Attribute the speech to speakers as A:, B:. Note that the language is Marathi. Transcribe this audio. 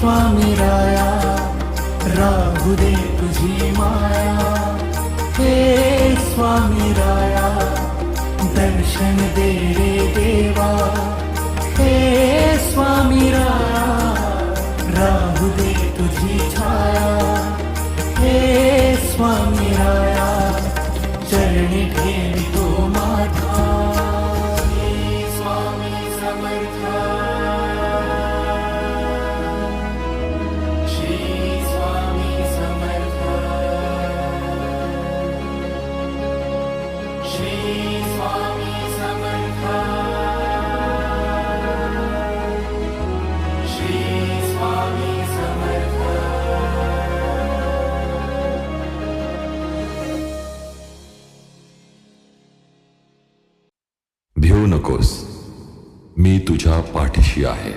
A: स्वामी राया राहू दे तुझी माया, हे स्वामी राया दर्शन दे रे देवा, हे स्वामी राया राहू दे तुझी छाया, हे स्वामी राया चरणी ठेवितो माझा, हे स्वामी समर्था, श्री स्वामी समर्था, श्री स्वामी समर्था, श्री स्वामी समर्था.
B: भिवू नकोस, मी तुझ्या पाठीशी आहे.